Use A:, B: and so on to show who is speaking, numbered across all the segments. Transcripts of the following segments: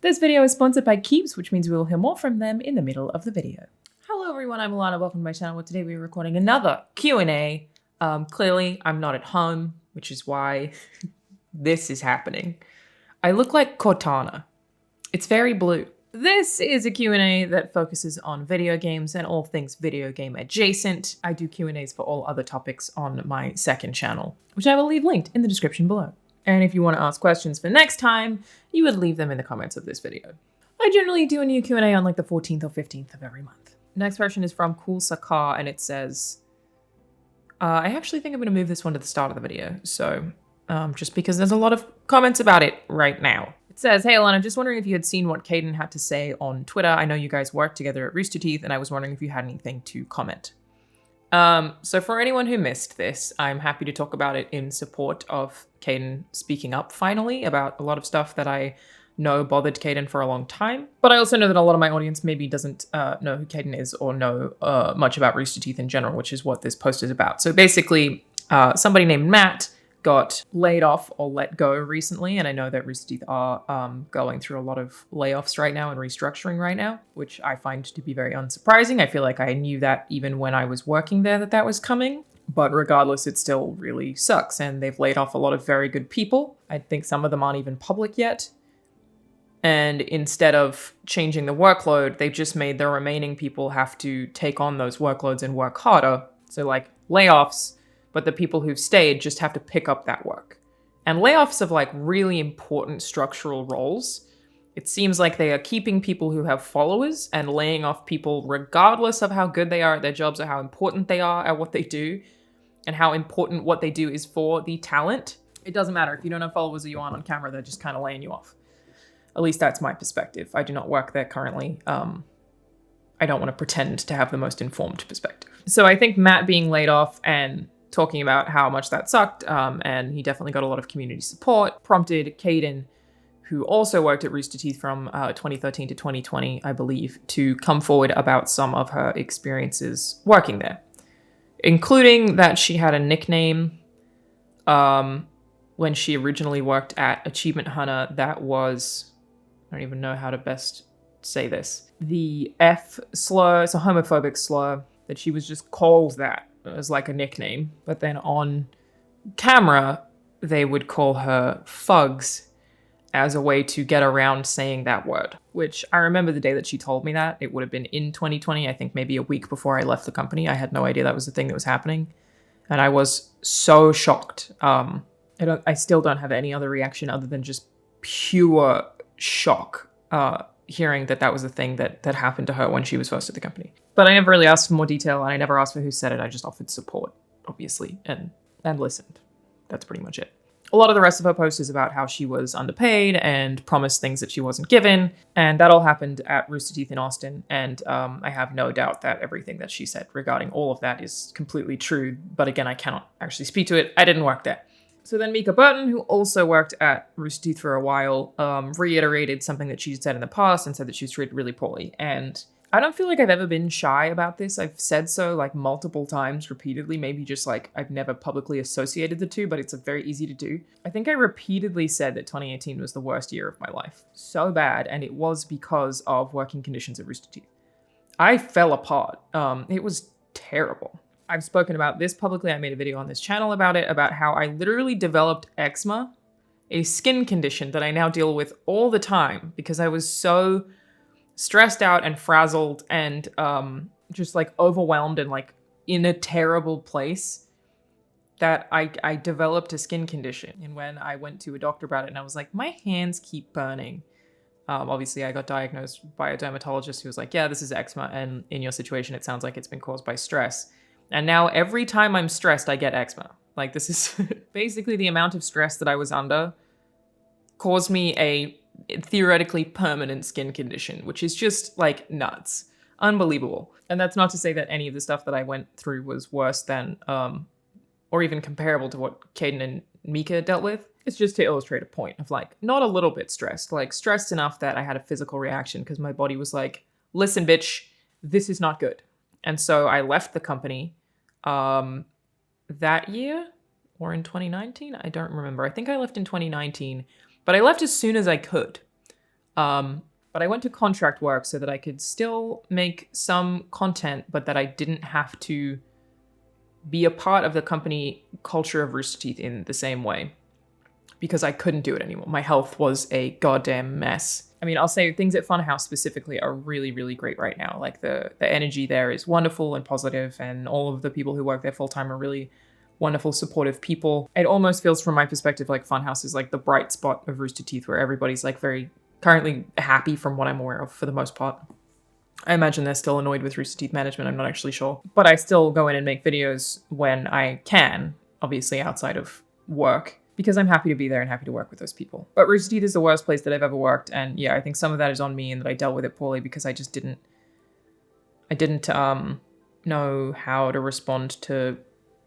A: This video is sponsored by Keeps, which means we will hear more from them in the middle of the video. Hello everyone, I'm Alana, welcome to my channel, where today we're recording another Q&A. Clearly, I'm not at home, which is why this is happening. I look like Cortana. It's very blue. This is a Q&A that focuses on video games and all things video game adjacent. I do Q&As for all other topics on my second channel, which I will leave linked in the description below. And if you want to ask questions for next time, you would leave them in the comments of this video. I generally do a new Q&A on like the 14th or 15th of every month. Next question is from Cool Sakar, and it says, I actually think I'm going to move this one to the start of the video. So just because there's a lot of comments about it right now. It says, hey Alana, just wondering if you had seen what Caden had to say on Twitter. I know you guys worked together at Rooster Teeth, and I was wondering if you had anything to comment. So for anyone who missed this, I'm happy to talk about it in support of Caden speaking up finally about a lot of stuff that I know bothered Caden for a long time. But I also know that a lot of my audience maybe doesn't know who Caden is or know much about Rooster Teeth in general, which is what this post is about. So basically, somebody named Matt got laid off or let go recently, and I know that Rooster Teeth are going through a lot of layoffs right now and restructuring right now, which I find to be very unsurprising. I feel like I knew that even when I was working there that was coming, but regardless, it still really sucks, and they've laid off a lot of very good people. I think some of them aren't even public yet, and instead of changing the workload, they've just made the remaining people have to take on those workloads and work harder. So like layoffs, but the people who've stayed just have to pick up that work. And layoffs of like really important structural roles, it seems like they are keeping people who have followers and laying off people regardless of how good they are at their jobs or how important they are at what they do and how important what they do is for the talent. It doesn't matter. If you don't have followers or you aren't on camera, they're just kind of laying you off. At least that's my perspective. I do not work there currently. I don't want to pretend to have the most informed perspective. So I think Matt being laid off and talking about how much that sucked, and he definitely got a lot of community support, prompted Caden, who also worked at Rooster Teeth from 2013 to 2020, I believe, to come forward about some of her experiences working there, including that she had a nickname when she originally worked at Achievement Hunter that was, I don't even know how to best say this, the F slur, it's a homophobic slur, that she was just called that as like a nickname, but then on camera they would call her Fugs as a way to get around saying that word, which I remember the day that she told me that. It would have been in 2020, I think maybe a week before I left the company. I had no idea that was the thing that was happening, and I was so shocked. I still don't have any other reaction other than just pure shock hearing that was a thing that happened to her when she was first at the company. But I never really asked for more detail, and I never asked for who said it. I just offered support, obviously, and listened. That's pretty much it. A lot of the rest of her post is about how she was underpaid and promised things that she wasn't given, and that all happened at Rooster Teeth in Austin, and I have no doubt that everything that she said regarding all of that is completely true, but again, I cannot actually speak to it. I didn't work there. So then Mika Burton, who also worked at Rooster Teeth for a while, reiterated something that she said in the past and said that she was treated really poorly. And I don't feel like I've ever been shy about this. I've said so like multiple times repeatedly, maybe just like I've never publicly associated the two, but it's very easy to do. I think I repeatedly said that 2018 was the worst year of my life. So bad, and it was because of working conditions at Rooster Teeth. I fell apart. It was terrible. I've spoken about this publicly. I made a video on this channel about it, about how I literally developed eczema, a skin condition that I now deal with all the time because I was so stressed out and frazzled and just like overwhelmed and like in a terrible place that I developed a skin condition. And when I went to a doctor about it, and I was like, my hands keep burning. Obviously, I got diagnosed by a dermatologist who was like, yeah, this is eczema, and in your situation, it sounds like it's been caused by stress. And now every time I'm stressed, I get eczema. Like, this is basically the amount of stress that I was under caused me a theoretically permanent skin condition, which is just like nuts. Unbelievable. And that's not to say that any of the stuff that I went through was worse than, or even comparable to what Caden and Mika dealt with. It's just to illustrate a point of like, not a little bit stressed, like stressed enough that I had a physical reaction because my body was like, listen, bitch, this is not good. And so I left the company that year or in 2019. I don't remember. I think I left in 2019, but I left as soon as I could. But I went to contract work so that I could still make some content, but that I didn't have to be a part of the company culture of Rooster Teeth in the same way, because I couldn't do it anymore. My health was a goddamn mess. I mean, I'll say things at Funhouse specifically are really, really great right now. Like the energy there is wonderful and positive, and all of the people who work there full time are really wonderful, supportive people. It almost feels from my perspective like Funhouse is like the bright spot of Rooster Teeth, where everybody's like very currently happy from what I'm aware of for the most part. I imagine they're still annoyed with Rooster Teeth management, I'm not actually sure. But I still go in and make videos when I can, obviously outside of work, because I'm happy to be there and happy to work with those people. But Rooster Teeth is the worst place that I've ever worked, and yeah, I think some of that is on me and that I dealt with it poorly because I just didn't know how to respond to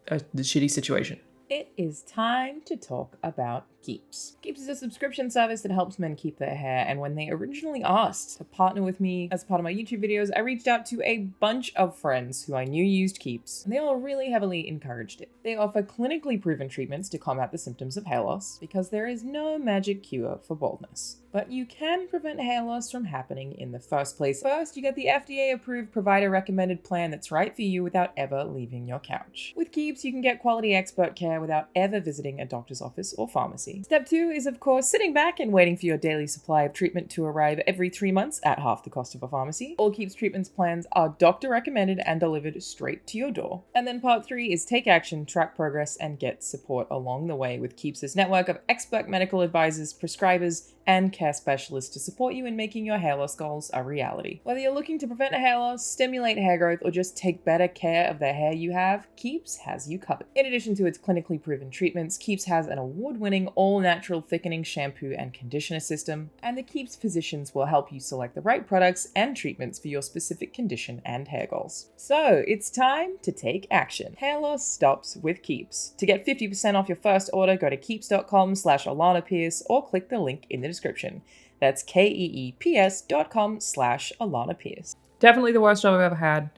A: the shitty situation. It is time to talk about Keeps. Keeps is a subscription service that helps men keep their hair, and when they originally asked to partner with me as part of my YouTube videos, I reached out to a bunch of friends who I knew used Keeps, and they all really heavily encouraged it. They offer clinically proven treatments to combat the symptoms of hair loss, because there is no magic cure for baldness. But you can prevent hair loss from happening in the first place. First, you get the FDA-approved provider-recommended plan that's right for you without ever leaving your couch. With Keeps, you can get quality expert care without ever visiting a doctor's office or pharmacy. Step 2 is, of course, sitting back and waiting for your daily supply of treatment to arrive every 3 months at half the cost of a pharmacy. All Keeps treatments plans are doctor-recommended and delivered straight to your door. And then part 3 is take action, track progress, and get support along the way with Keeps' network of expert medical advisors, prescribers, and care specialists to support you in making your hair loss goals a reality. Whether you're looking to prevent hair loss, stimulate hair growth, or just take better care of the hair you have, Keeps has you covered. In addition to its clinically proven treatments, Keeps has an award-winning all-natural thickening shampoo and conditioner system, and the Keeps physicians will help you select the right products and treatments for your specific condition and hair goals. So it's time to take action. Hair loss stops with Keeps. To get 50% off your first order, go to keeps.com/AlanaPierce or click the link in the description. That's keeps.com/AlanaPierce. Definitely the worst job I've ever had.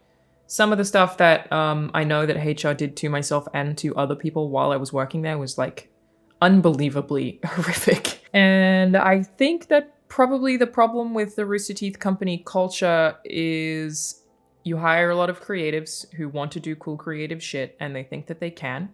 A: Some of the stuff that I know that HR did to myself and to other people while I was working there was like unbelievably horrific. And I think that probably the problem with the Rooster Teeth company culture is you hire a lot of creatives who want to do cool creative shit and they think that they can.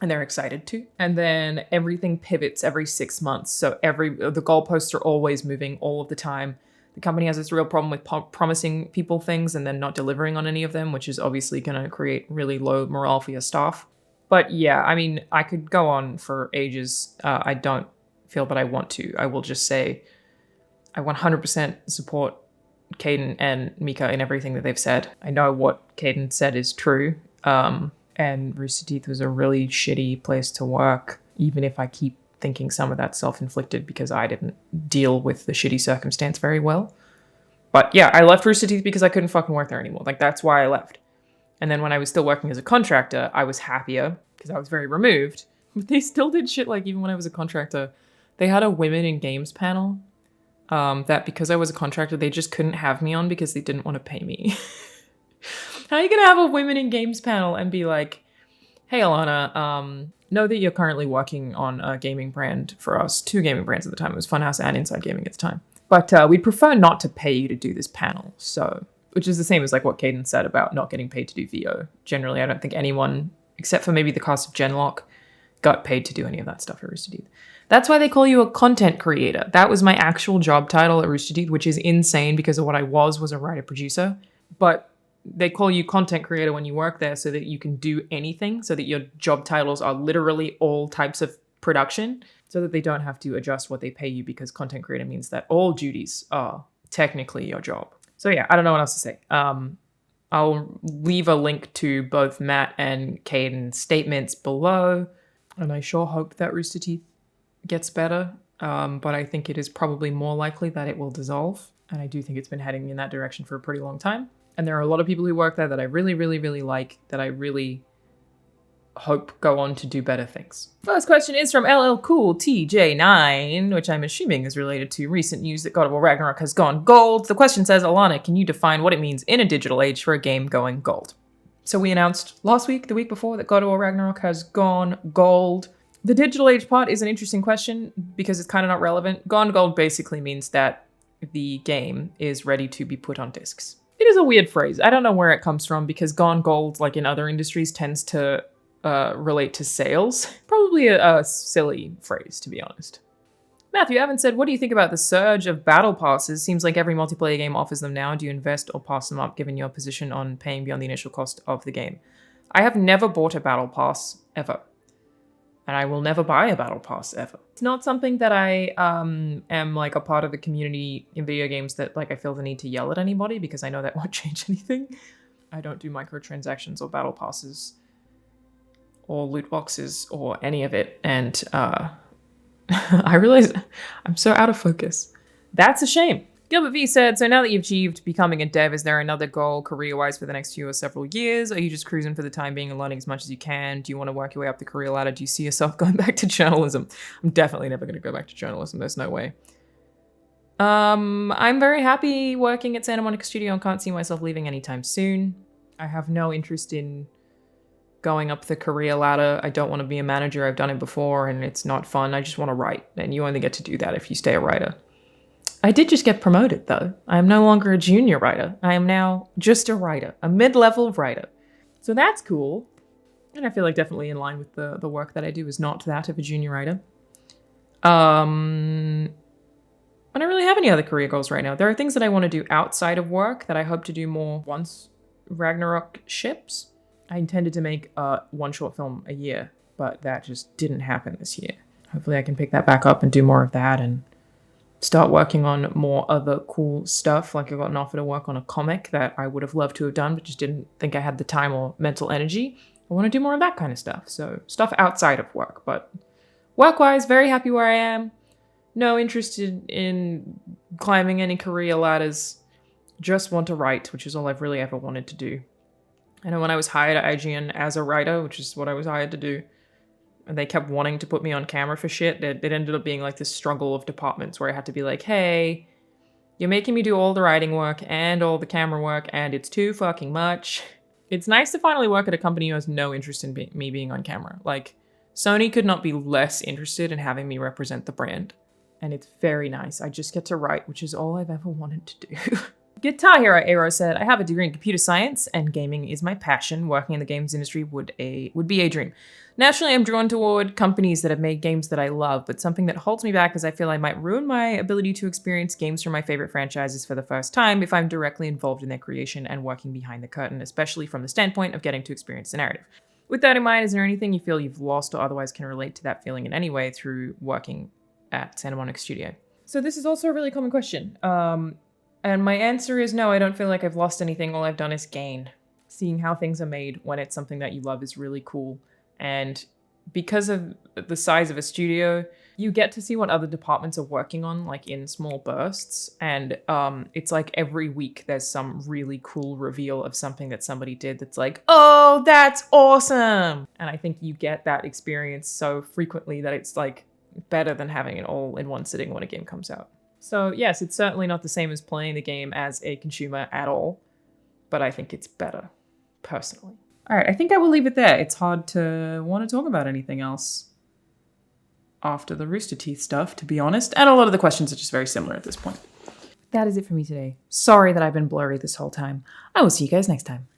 A: And they're excited to. And then everything pivots every 6 months. So the goalposts are always moving all of the time. The company has this real problem with promising people things and then not delivering on any of them, which is obviously going to create really low morale for your staff. But yeah, I mean, I could go on for ages. I don't feel that I want to. I will just say I 100% support Caden and Mika in everything that they've said. I know what Caden said is true. And Rooster Teeth was a really shitty place to work, even if I keep thinking some of that's self-inflicted because I didn't deal with the shitty circumstance very well. But yeah, I left Rooster Teeth because I couldn't fucking work there anymore. Like, that's why I left. And then when I was still working as a contractor, I was happier because I was very removed. But they still did shit like, even when I was a contractor, they had a women in games panel that because I was a contractor, they just couldn't have me on because they didn't want to pay me. How are you going to have a women in games panel and be like, hey, Alana, know that you're currently working on a gaming brand for us. 2 gaming brands at the time. It was Funhouse and Inside Gaming at the time. But we'd prefer not to pay you to do this panel. So, which is the same as like what Caden said about not getting paid to do VO. Generally, I don't think anyone, except for maybe the cast of Genlock, got paid to do any of that stuff at Rooster Teeth. That's why they call you a content creator. That was my actual job title at Rooster Teeth, which is insane because of what I was a writer-producer. But they call you content creator when you work there so that you can do anything, so that your job titles are literally all types of production, so that they don't have to adjust what they pay you because content creator means that all duties are technically your job. So yeah, I don't know what else to say. I'll leave a link to both Matt and Caden's statements below, and I sure hope that Rooster Teeth gets better, but I think it is probably more likely that it will dissolve, and I do think it's been heading in that direction for a pretty long time. And there are a lot of people who work there that I really, really, really like, that I really hope go on to do better things. First question is from LLCoolTJ9, which I'm assuming is related to recent news that God of War Ragnarok has gone gold. The question says, Alana, can you define what it means in a digital age for a game going gold? So we announced last week, the week before, that God of War Ragnarok has gone gold. The digital age part is an interesting question because it's kind of not relevant. Gone gold basically means that the game is ready to be put on discs. It is a weird phrase. I don't know where it comes from because gone gold, like in other industries, tends to relate to sales. Probably a silly phrase, to be honest. Matthew Evans said, what do you think about the surge of battle passes? Seems like every multiplayer game offers them now. Do you invest or pass them up given your position on paying beyond the initial cost of the game? I have never bought a battle pass ever. And I will never buy a battle pass ever. It's not something that I am like a part of the community in video games that like I feel the need to yell at anybody because I know that won't change anything. I don't do microtransactions or battle passes or loot boxes or any of it. And I realize I'm so out of focus. That's a shame. Gilbert V said, so now that you've achieved becoming a dev, is there another goal career-wise for the next few or several years? Are you just cruising for the time being and learning as much as you can? Do you want to work your way up the career ladder? Do you see yourself going back to journalism? I'm definitely never going to go back to journalism. There's no way. I'm very happy working at Santa Monica Studio and can't see myself leaving anytime soon. I have no interest in going up the career ladder. I don't want to be a manager. I've done it before and it's not fun. I just want to write. And you only get to do that if you stay a writer. I did just get promoted, though. I am no longer a junior writer. I am now just a writer, a mid-level writer. So that's cool. And I feel like definitely in line with the work that I do is not that of a junior writer. I don't really have any other career goals right now. There are things that I want to do outside of work that I hope to do more once Ragnarok ships. I intended to make one short film a year, but that just didn't happen this year. Hopefully I can pick that back up and do more of that and start working on more other cool stuff. Like I got an offer to work on a comic that I would have loved to have done, but just didn't think I had the time or mental energy. I want to do more of that kind of stuff. So stuff outside of work, but work-wise, very happy where I am. No interest in climbing any career ladders. Just want to write, which is all I've really ever wanted to do. I know when I was hired at IGN as a writer, which is what I was hired to do, and they kept wanting to put me on camera for shit. It ended up being like this struggle of departments where I had to be like, hey, you're making me do all the writing work and all the camera work, and it's too fucking much. It's nice to finally work at a company who has no interest in me being on camera. Like, Sony could not be less interested in having me represent the brand. And it's very nice. I just get to write, which is all I've ever wanted to do. Guitar Hero Aero said, I have a degree in computer science and gaming is my passion. Working in the games industry would be a dream. Naturally, I'm drawn toward companies that have made games that I love, but something that holds me back is I feel I might ruin my ability to experience games from my favorite franchises for the first time if I'm directly involved in their creation and working behind the curtain, especially from the standpoint of getting to experience the narrative. With that in mind, is there anything you feel you've lost or otherwise can relate to that feeling in any way through working at Santa Monica Studio? So this is also a really common question. And my answer is no, I don't feel like I've lost anything. All I've done is gain. Seeing how things are made when it's something that you love is really cool. And because of the size of a studio, you get to see what other departments are working on, like in small bursts. And it's like every week there's some really cool reveal of something that somebody did that's like, oh, that's awesome. And I think you get that experience so frequently that it's like better than having it all in one sitting when a game comes out. So yes, it's certainly not the same as playing the game as a consumer at all, but I think it's better, personally. All right, I think I will leave it there. It's hard to want to talk about anything else after the Rooster Teeth stuff, to be honest, and a lot of the questions are just very similar at this point. That is it for me today. Sorry that I've been blurry this whole time. I will see you guys next time.